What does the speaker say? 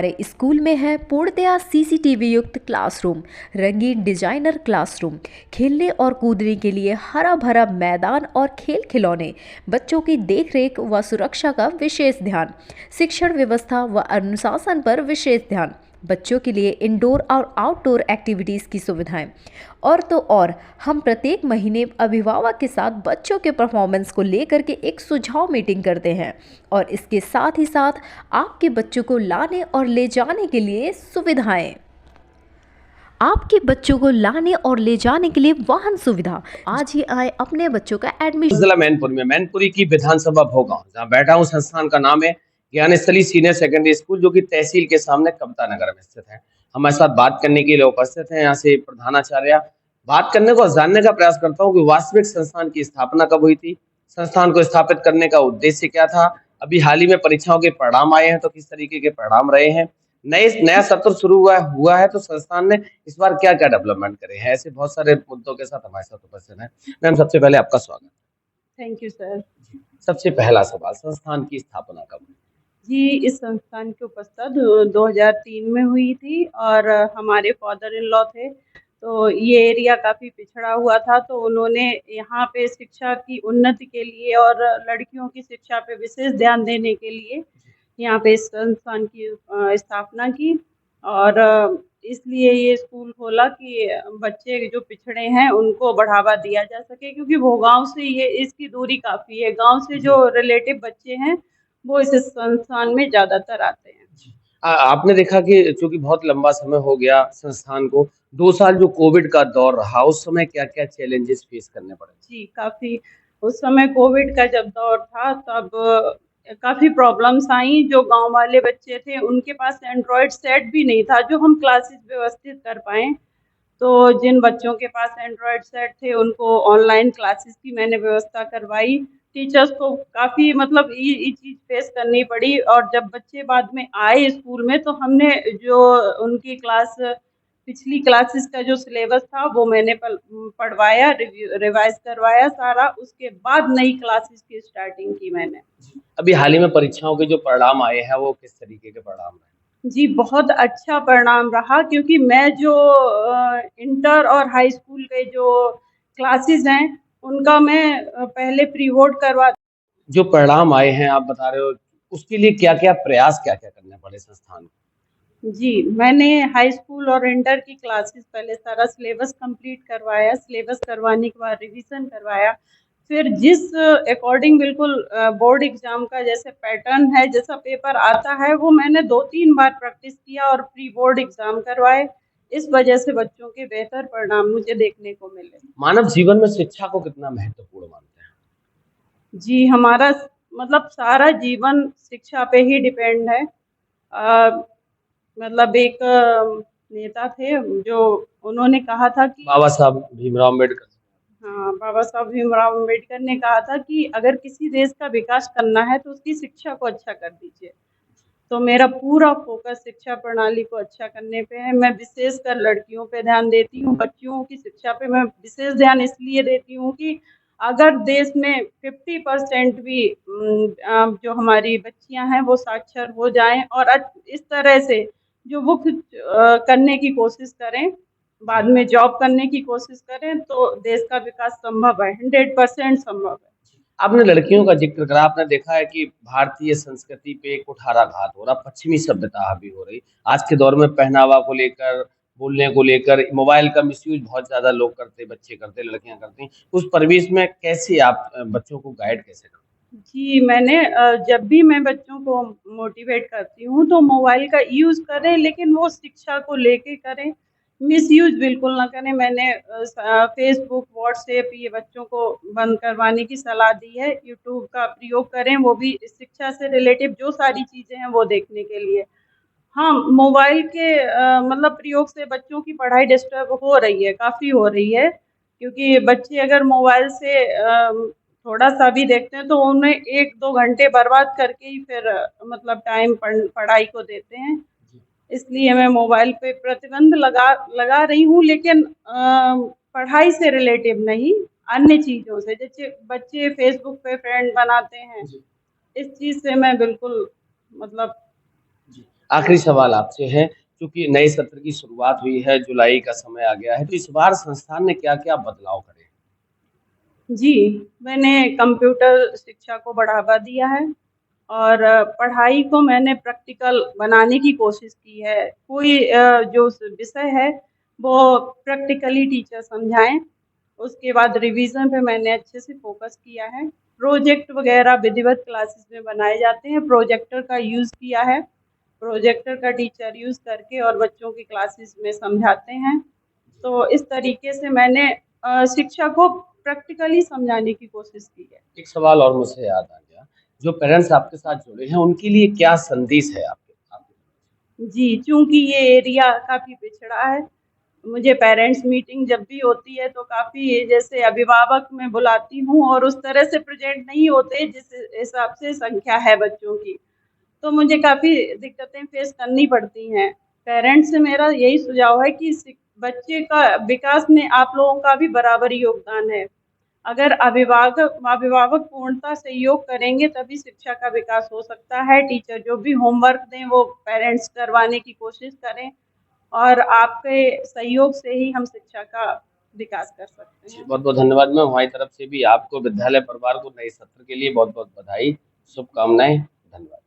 हमारे स्कूल में है पूर्णतया सीसीटीवी युक्त क्लासरूम, रंगीन डिजाइनर क्लासरूम, खेलने और कूदने के लिए हरा भरा मैदान और खेल खिलौने, बच्चों की देखरेख व सुरक्षा का विशेष ध्यान, शिक्षण व्यवस्था व अनुशासन पर विशेष ध्यान, बच्चों के लिए इंडोर और आउटडोर एक्टिविटीज़ की सुविधाएं। और तो और हम प्रत्येक महीने अभिभावक के साथ बच्चों के परफॉर्मेंस को लेकर के एक सुझाव मीटिंग करते हैं और इसके साथ ही साथ आपके बच्चों को लाने और ले जाने के लिए सुविधाएं। आपके बच्चों को लाने और ले जाने के लिए वाहन सुविधा। आज ही आए अपने बच्चों का एडमिशन। जिला मैनपुरी की विधानसभा भोगांव, जहाँ बैठा हूँ। संस्थान का नाम है ज्ञानस्थली सीनियर सेकेंडरी स्कूल, जो कि तहसील के सामने कविता नगर में स्थित है। हमारे साथ बात करने के लिए उपस्थित हैं यहाँ से प्रधानाचार्य। बात करने को जानने का प्रयास करता हूँ कि वास्तविक संस्थान की स्थापना कब हुई थी, संस्थान को स्थापित करने का उद्देश्य क्या था, अभी हाल ही में परीक्षाओं के परिणाम आए हैं तो किस तरीके के परिणाम रहे हैं, नया सत्र शुरू हुआ है तो संस्थान ने इस बार क्या क्या डेवलपमेंट करे हैं। ऐसे बहुत सारे मुद्दों के साथ हमारे साथ उपस्थित हैं। मैम, सबसे पहले आपका स्वागत। Thank you sir. सबसे पहला सवाल, संस्थान की स्थापना कब हुई? जी, इस संस्थान की उपस्थिति 2003 में हुई थी और हमारे फादर इन लॉ थे, तो ये एरिया काफ़ी पिछड़ा हुआ था, तो उन्होंने यहाँ पे शिक्षा की उन्नति के लिए और लड़कियों की शिक्षा पे विशेष ध्यान देने के लिए यहाँ पे इस संस्थान की स्थापना की और इसलिए ये स्कूल खोला कि बच्चे जो पिछड़े हैं उनको बढ़ावा दिया जा सके, क्योंकि वो गाँव से ये इसकी दूरी काफ़ी है। गाँव से जो रिलेटिव बच्चे हैं वो इस संस्थान में ज़्यादातर आते हैं। आपने देखा कि चूंकि बहुत लंबा समय हो गया संस्थान को, 2 साल जो कोविड का दौर रहा, उस समय क्या क्या चैलेंजेस फेस करने पड़े? जी, काफ़ी उस समय कोविड का जब दौर था तब काफ़ी प्रॉब्लम्स आई। जो गाँव वाले बच्चे थे उनके पास एंड्रॉयड सेट भी नहीं था जो हम क्लासेस व्यवस्थित कर पाएँ। तो जिन बच्चों के पास एंड्रॉयड सेट थे उनको ऑनलाइन क्लासेस की मैंने व्यवस्था करवाई। टीचर्स को काफ़ी मतलब ये चीज़ फेस करनी पड़ी और जब बच्चे बाद में आए स्कूल में तो हमने जो उनकी पिछली क्लासेस का जो सिलेबस था वो मैंने पढ़वाया, रिवाइज करवाया सारा, उसके बाद नई क्लासेस की स्टार्टिंग की मैंने। अभी हाल ही में परीक्षाओं के जो परिणाम आए हैं वो किस तरीके के परिणाम रहे? जी, बहुत अच्छा परिणाम रहा, क्योंकि मैं जो इंटर और हाई स्कूल के जो क्लासेस हैं उनका मैं पहले प्री बोर्ड करवा। जो परिणाम आए हैं आप बता रहे हो, उसके लिए क्या क्या प्रयास, क्या क्या करने पड़े संस्थान को? जी, मैंने हाई स्कूल और इंटर की क्लासेस पहले सारा सिलेबस कंप्लीट करवाया, सिलेबस करवाने के बाद रिवीजन करवाया, फिर जिस अकॉर्डिंग बिल्कुल बोर्ड एग्जाम का जैसे पैटर्न है, जैसा पेपर आता है, वो मैंने 2-3 बार प्रैक्टिस किया और प्री बोर्ड एग्जाम करवाए। इस वजह से बच्चों के बेहतर परिणाम मुझे देखने को मिले। मानव जीवन में शिक्षा को कितना महत्वपूर्ण मानते हैं? जी, हमारा मतलब सारा जीवन शिक्षा पे ही डिपेंड है। मतलब एक नेता थे जो उन्होंने कहा था कि बाबा साहब भीमराव अम्बेडकर। हाँ, बाबा साहब भीमराव अम्बेडकर ने कहा था कि अगर किसी देश का विकास करना है तो उसकी शिक्षा को अच्छा कर दीजिए। तो मेरा पूरा फोकस शिक्षा प्रणाली को अच्छा करने पे है। मैं विशेषकर लड़कियों पे ध्यान देती हूँ, बच्चियों की शिक्षा पे मैं विशेष ध्यान इसलिए देती हूँ कि अगर देश में 50% भी जो हमारी बच्चियां हैं वो साक्षर हो जाएं और इस तरह से जो वो कुछ करने की कोशिश करें, बाद में जॉब करने की कोशिश करें, तो देश का विकास संभव है, 100% संभव है। आपने लड़कियों का जिक्र करा, आपने देखा है कि भारतीय संस्कृति पे कुठाराघात हो रहा, पश्चिमी सभ्यता हावी हो रही। आज के दौर में पहनावा को लेकर, बोलने को लेकर, मोबाइल का मिसयूज बहुत ज्यादा लोग करते, बच्चे करते, लड़कियां करती। उस परिवेश में कैसे आप बच्चों को गाइड कैसे करते? जी, मैंने जब भी मैं बच्चों को मोटिवेट करती हूँ तो मोबाइल का यूज़ करें, लेकिन वो शिक्षा को लेके करें, मिसयूज़ बिल्कुल ना करें। मैंने फेसबुक, व्हाट्सएप ये बच्चों को बंद करवाने की सलाह दी है। यूट्यूब का प्रयोग करें, वो भी शिक्षा से रिलेटिव जो सारी चीज़ें हैं वो देखने के लिए। हाँ, मोबाइल के मतलब प्रयोग से बच्चों की पढ़ाई डिस्टर्ब हो रही है, काफ़ी हो रही है, क्योंकि बच्चे अगर मोबाइल से थोड़ा-सा भी देखते हैं तो उन्हें 1-2 घंटे बर्बाद करके ही फिर मतलब टाइम पढ़ाई को देते हैं। इसलिए मैं मोबाइल पे प्रतिबंध लगा रही हूँ, लेकिन पढ़ाई से रिलेटिव नहीं, अन्य चीज़ों से। जैसे बच्चे फेसबुक पे फ्रेंड बनाते हैं, इस चीज़ से मैं बिल्कुल मतलब आखिरी सवाल आपसे है, क्योंकि नए सत्र की शुरुआत हुई है, जुलाई का समय आ गया है, तो इस बार संस्थान ने क्या-क्या बदलाव करे? जी, मैंने कंप्यूटर शिक्षा को बढ़ावा दिया है और पढ़ाई को मैंने प्रैक्टिकल बनाने की कोशिश की है। कोई जो विषय है वो प्रैक्टिकली टीचर समझाएँ, उसके बाद रिवीजन पे मैंने अच्छे से फोकस किया है। प्रोजेक्ट वगैरह विधिवत क्लासेस में बनाए जाते हैं, प्रोजेक्टर का यूज़ किया है। प्रोजेक्टर का टीचर यूज़ करके और बच्चों की क्लासेस में समझाते हैं। तो इस तरीके से मैंने शिक्षा को प्रैक्टिकली समझाने की कोशिश की है। एक सवाल और मुझसे याद आ गया, जो पेरेंट्स आपके साथ जुड़े हैं, उनके लिए क्या संदेश है आपके आपके? जी, चूँकि ये एरिया काफ़ी पिछड़ा है, मुझे पेरेंट्स मीटिंग जब भी होती है तो काफ़ी जैसे अभिभावक मैं बुलाती हूँ और उस तरह से प्रेज़ेंट नहीं होते जिस हिसाब से संख्या है बच्चों की। तो मुझे काफ़ी दिक्कतें फ़ेस करनी पड़ती हैं। पेरेंट्स से मेरा यही सुझाव है कि बच्चे का विकास में आप लोगों का भी बराबरी योगदान है। अगर अभिभावक पूर्णतः सहयोग करेंगे तभी शिक्षा का विकास हो सकता है। टीचर जो भी होमवर्क दें वो पेरेंट्स करवाने की कोशिश करें और आपके सहयोग से ही हम शिक्षा का विकास कर सकते जी, हैं। बहुत-बहुत धन्यवाद मैम, हमारी तरफ से भी आपको विद्यालय परिवार को नए सत्र के लिए बहुत-बहुत बधाई, शुभकामनाएँ, धन्यवाद।